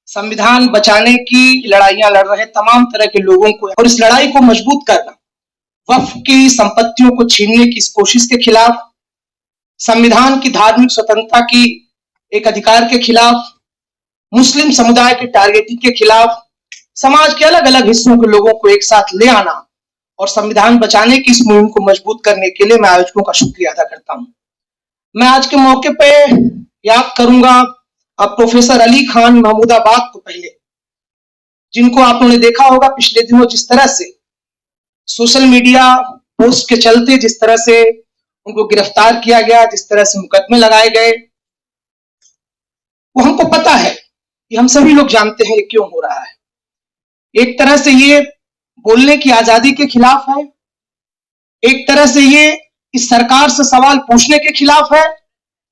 संविधान बचाने की लड़ाइयां लड़ रहे तमाम तरह के लोगों को और इस लड़ाई को मजबूत करना, वक्फ की संपत्तियों को छीनने की इस कोशिश के खिलाफ, संविधान की धार्मिक स्वतंत्रता की एक अधिकार के खिलाफ, मुस्लिम समुदाय के टारगेटिंग के खिलाफ, समाज के अलग अलग हिस्सों के लोगों को एक साथ ले आना और संविधान बचाने की इस मुहिम को मजबूत करने के लिए मैं आयोजकों का शुक्रिया अदा करता हूं। मैं आज के मौके पे याद करूंगा अब प्रोफेसर अली खान महमूदाबाद को पहले, जिनको आप लोगों ने देखा होगा पिछले दिनों जिस तरह से सोशल मीडिया पोस्ट के चलते जिस तरह से उनको गिरफ्तार किया गया, जिस तरह से मुकदमे लगाए गए, वो हमको पता है, कि हम सभी लोग जानते हैं ये क्यों हो रहा है। एक तरह से ये बोलने की आजादी के खिलाफ है, एक तरह से ये इस सरकार से सवाल पूछने के खिलाफ है,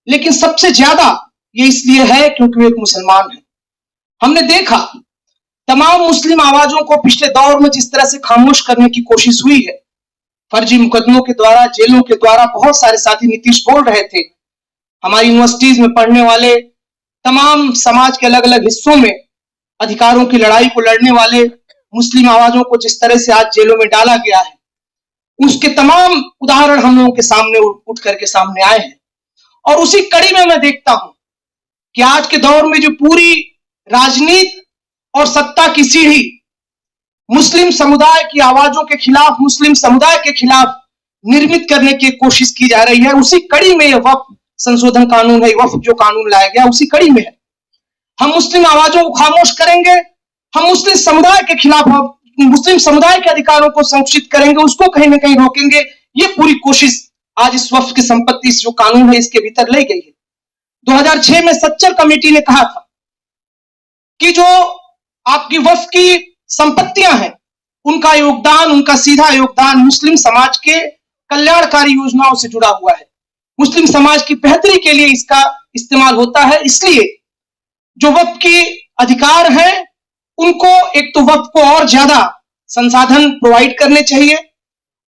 लेकिन सबसे ज्यादा ये इसलिए है क्योंकि वो एक मुसलमान है। हमने देखा तमाम मुस्लिम आवाजों को पिछले दौर में जिस तरह से खामोश करने की कोशिश हुई है, फर्जी मुकदमों के द्वारा, जेलों के द्वारा। बहुत सारे साथी नीतीश बोल रहे थे, हमारी यूनिवर्सिटीज में पढ़ने वाले तमाम समाज के अलग अलग हिस्सों में अधिकारों की लड़ाई को लड़ने वाले मुस्लिम आवाजों को जिस तरह से आज जेलों में डाला गया है, उसके तमाम उदाहरण हम लोगों के सामने उठ करके सामने आए हैं। और उसी कड़ी में मैं देखता हूं कि आज के दौर में जो पूरी राजनीति और सत्ता की सीढ़ी मुस्लिम समुदाय की आवाजों के खिलाफ, मुस्लिम समुदाय के खिलाफ निर्मित करने की कोशिश की जा रही है, उसी कड़ी में यह वक्फ संशोधन कानून है, वक्फ जो कानून लाया गया उसी कड़ी में है। हम मुस्लिम आवाजों को खामोश करेंगे, हम मुस्लिम समुदाय के खिलाफ, मुस्लिम समुदाय के अधिकारों को संरक्षित करेंगे, उसको कहीं ना कहीं रोकेंगे। ये पूरी कोशिश आज इस वक्फ की संपत्ति जो कानून है इसके भीतर लाई गई है। 2006 में सच्चर कमेटी ने कहा था कि जो आपकी वक्फ की संपत्तियां हैं उनका योगदान, उनका सीधा योगदान मुस्लिम समाज के कल्याणकारी योजनाओं से जुड़ा हुआ है, मुस्लिम समाज की बेहतरी के लिए इसका इस्तेमाल होता है। इसलिए जो वक्फ की अधिकार है उनको एक तो वक्फ को और ज्यादा संसाधन प्रोवाइड करने चाहिए,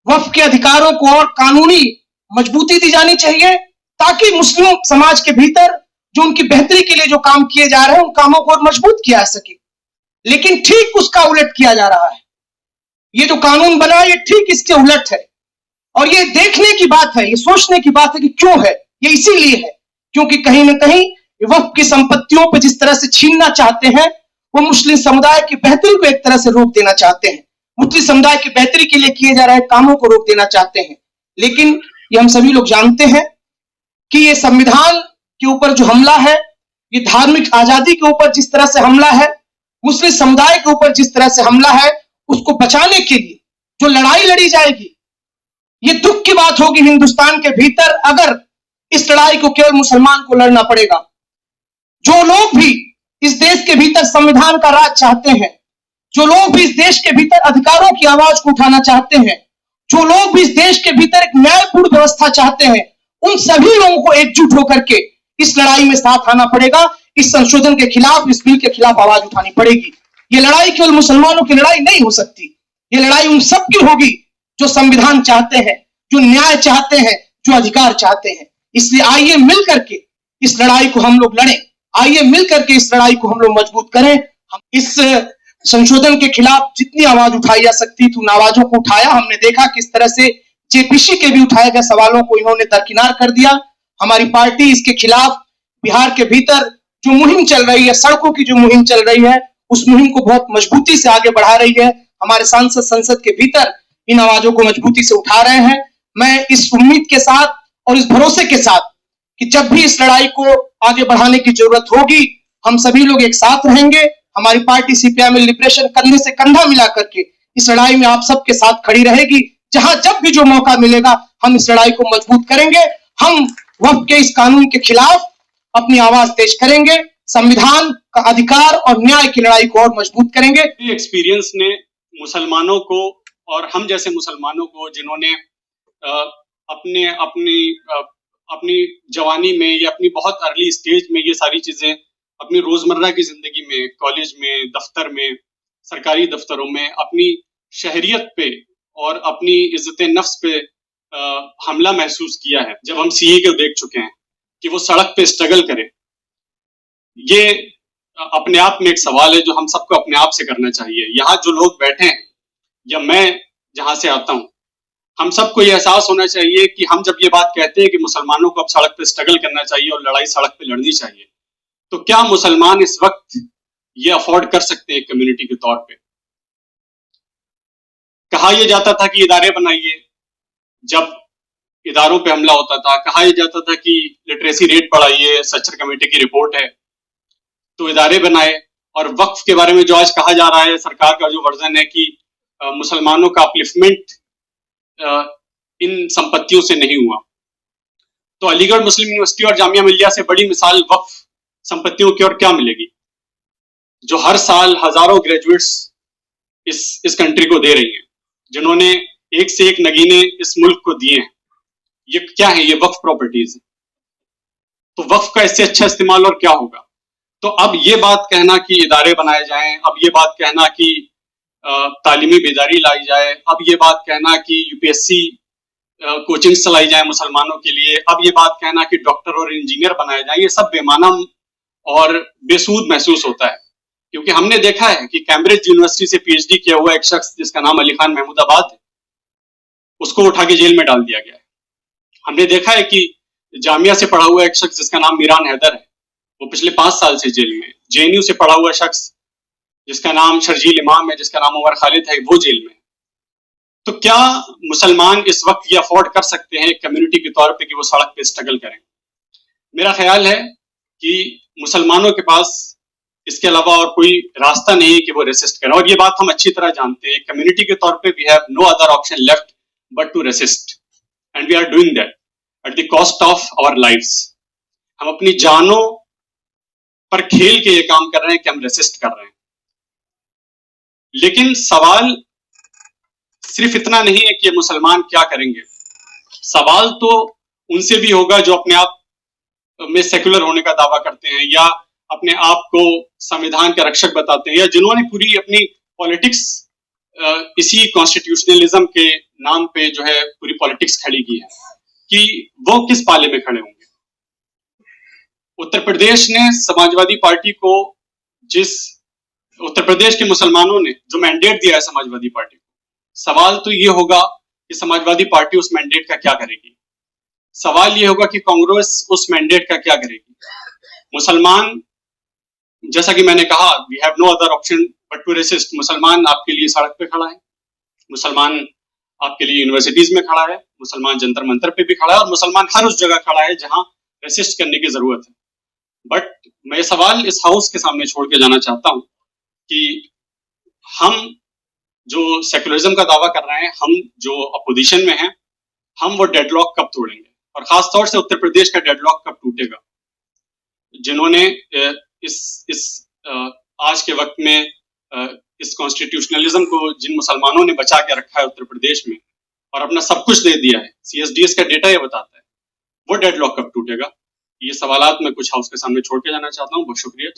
वक्फ के अधिकारों को और कानूनी मजबूती दी जानी चाहिए, ताकि मुस्लिम समाज के भीतर जो उनकी बेहतरी के लिए जो काम किए जा रहे हैं उन कामों को और मजबूत किया जा सके। लेकिन ठीक उसका उलट किया जा रहा है। ये जो कानून बना ये ठीक इसके उलट है। और ये देखने की बात है, ये सोचने की बात है कि क्यों है। ये इसीलिए है क्योंकि कहीं ना कहीं वक्फ की संपत्तियों पर जिस तरह से छीनना चाहते हैं वो मुस्लिम समुदाय की बेहतरी को एक तरह से रोक देना चाहते हैं, मुस्लिम समुदाय की बेहतरी के लिए किए जा रहे कामों को रोक देना चाहते हैं। लेकिन ये हम सभी लोग जानते हैं कि ये संविधान के ऊपर जो हमला है, ये धार्मिक आजादी के ऊपर जिस तरह से हमला है, मुस्लिम समुदाय के ऊपर जिस तरह से हमला है, उसको बचाने के लिए जो लड़ाई लड़ी जाएगी, ये दुख की बात होगी हिंदुस्तान के भीतर अगर इस लड़ाई को केवल मुसलमान को लड़ना पड़ेगा। जो लोग भी इस देश के भीतर संविधान का राज चाहते हैं, जो लोग भी इस देश के भीतर अधिकारों की आवाज को उठाना चाहते हैं, जो लोग भी इस देश के भीतर एक न्यायपूर्ण व्यवस्था चाहते हैं, उन सभी लोगों को एकजुट होकर के इस लड़ाई में साथ आना पड़ेगा। इस संशोधन के खिलाफ, इस बिल के खिलाफ आवाज उठानी पड़ेगी। ये लड़ाई केवल मुसलमानों की लड़ाई नहीं हो सकती, ये लड़ाई उन सब की होगी जो संविधान चाहते हैं, जो न्याय चाहते हैं, जो अधिकार चाहते हैं। इसलिए आइए मिल करके इस लड़ाई को हम लोग लड़ें, आइए मिल करके इस लड़ाई को हम लोग मजबूत करें। हम इस संशोधन के खिलाफ जितनी आवाज उठाई जा सकती थी उन आवाजों को उठाया। हमने देखा किस तरह से जेपीसी के भी उठाए गए सवालों को इन्होंने दरकिनार कर दिया। हमारी पार्टी इसके खिलाफ बिहार के भीतर जो मुहिम चल रही है, सड़कों की जो मुहिम चल रही है, उस मुहिम को बहुत मजबूती से आगे बढ़ा रही है। हमारे सांसद संसद के भीतर इन आवाजों को मजबूती से उठा रहे हैं। मैं इस उम्मीद के साथ और इस भरोसे के साथ कि जब भी इस लड़ाई को आगे बढ़ाने की जरूरत होगी हम सभी लोग एक साथ रहेंगे। हमारी पार्टी सीपीआई में लिबरेशन कंधे से कंधा मिला करके इस लड़ाई में आप सबके साथ खड़ी रहेगी। जहां जब भी जो मौका मिलेगा हम इस लड़ाई को मजबूत करेंगे। हम वक्फ के इस कानून के खिलाफ अपनी आवाज तेज करेंगे, संविधान का अधिकार और न्याय की लड़ाई को और मजबूत करेंगे। एक्सपीरियंस ने मुसलमानों को और हम जैसे मुसलमानों को जिन्होंने अपने अपनी जवानी में या अपनी बहुत अर्ली स्टेज में ये सारी चीजें अपनी रोजमर्रा की जिंदगी में, कॉलेज में, दफ्तर में, सरकारी दफ्तरों में अपनी शहरियत पे और अपनी इज्जत नफ्स पे हमला महसूस किया है। जब हम सीए को देख चुके हैं कि वो सड़क पे स्ट्रगल करे, ये अपने आप में एक सवाल है जो हम सबको अपने आप से करना चाहिए। यहाँ जो लोग बैठे हैं या मैं जहाँ से आता हूँ, हम सबको ये एहसास होना चाहिए कि हम जब ये बात कहते हैं कि मुसलमानों को अब सड़क पे स्ट्रगल करना चाहिए और लड़ाई सड़क पे लड़नी चाहिए, तो क्या मुसलमान इस वक्त ये अफोर्ड कर सकते हैं कम्युनिटी के तौर पे? कहा यह जाता था कि इदारे बनाइए, जब इदारों पे हमला होता था कहा यह जाता था कि लिटरेसी रेट बढ़ाइए, सच्चर कमेटी की रिपोर्ट है, तो इदारे बनाए। और वक्फ के बारे में जो आज कहा जा रहा है, सरकार का जो वर्जन है कि मुसलमानों का अपलिफ्टमेंट इन संपत्तियों से नहीं हुआ, तो अलीगढ़ मुस्लिम यूनिवर्सिटी और जामिया मिलिया से बड़ी मिसाल वक्फ संपत्तियों की और क्या मिलेगी, जो हर साल हजारों ग्रेजुएट्स इस कंट्री को दे रही हैं, जिन्होंने एक से एक नगीने इस मुल्क को दिए हैं। ये क्या है? ये वक्फ प्रॉपर्टीज है। तो वक्फ का इससे अच्छा इस्तेमाल और क्या होगा? तो अब ये बात कहना कि इदारे बनाए जाएं, अब ये बात कहना कि तालीमी बेदारी लाई जाए, अब ये बात कहना कि यूपीएससी कोचिंग चलाई जाए मुसलमानों के लिए, अब ये बात कहना कि डॉक्टर और इंजीनियर बनाए जाए, ये सब बेमाना और बेसूद महसूस होता है। क्योंकि हमने देखा है कि कैम्ब्रिज यूनिवर्सिटी से पीएचडी किया हुआ एक शख्स जिसका नाम अली खान महमूदाबाद है, उसको उठा के जेल में डाल दिया गया है। हमने देखा है कि जामिया से पढ़ा हुआ एक शख्स जिसका नाम मीरान हैदर है, वो पिछले 5 साल से जेल में। जेएनयू से पढ़ा हुआ शख्स जिसका नाम शर्जील इमाम है, जिसका नाम उमर खालिद है, वो जेल में। तो क्या मुसलमान इस वक्त ये अफोर्ड कर सकते हैं एक कम्युनिटी के तौर पे कि वो सड़क पे स्ट्रगल करें? मेरा ख्याल है कि मुसलमानों के पास इसके अलावा और कोई रास्ता नहीं है कि वो रेसिस्ट करें, और ये बात हम अच्छी तरह जानते हैं। कम्युनिटी के तौर पे we have no other option left but to resist, and we are doing that at the cost of our lives. हम अपनी जानों पर खेल के ये काम कर रहे हैं कि हम रेसिस्ट कर रहे हैं। लेकिन सवाल सिर्फ इतना नहीं है कि ये मुसलमान क्या करेंगे, सवाल तो उनसे भी होगा जो अपने आप में सेकुलर होने का दावा करते हैं या अपने आप को संविधान के रक्षक बताते हैं, या जिन्होंने पूरी अपनी पॉलिटिक्स इसी कॉन्स्टिट्यूशनलिज्म के नाम पे जो है पूरी पॉलिटिक्स खड़ी की है, कि वो किस पाले में खड़े होंगे। उत्तर प्रदेश ने समाजवादी पार्टी को, जिस उत्तर प्रदेश के मुसलमानों ने जो मैंडेट दिया है समाजवादी पार्टी को, सवाल तो ये होगा कि समाजवादी पार्टी उस मैंडेट का क्या करेगी। सवाल ये होगा कि कांग्रेस उस मैंडेट का क्या करेगी। मुसलमान, जैसा कि मैंने कहा, we have no other option but to resist. मुसलमान आपके लिए सड़क पे खड़ा है, मुसलमान आपके लिए यूनिवर्सिटीज में खड़ा है, मुसलमान जंतर मंतर पे भी खड़ा है, और मुसलमान हर उस जगह खड़ा है जहां रेसिस्ट करने की जरूरत है। बट मैं ये सवाल इस हाउस के सामने छोड़ के जाना चाहता हूं कि हम जो सेकुलरिज्म का दावा कर रहे हैं, हम जो अपोजिशन में हैं, हम वो डेडलॉक कब तोड़ेंगे, और खास तौर से उत्तर प्रदेश का डेडलॉक कब टूटेगा। जिन्होंने आज के वक्त में इस कॉन्स्टिट्यूशनलिज्म को, जिन मुसलमानों ने बचा के रखा है उत्तर प्रदेश में और अपना सब कुछ दे दिया है, CSDS का डेटा ये बताता है, वो डेडलॉक कब टूटेगा। ये सवालात मैं कुछ हाउस के सामने छोड़ के जाना चाहता हूँ। बहुत शुक्रिया।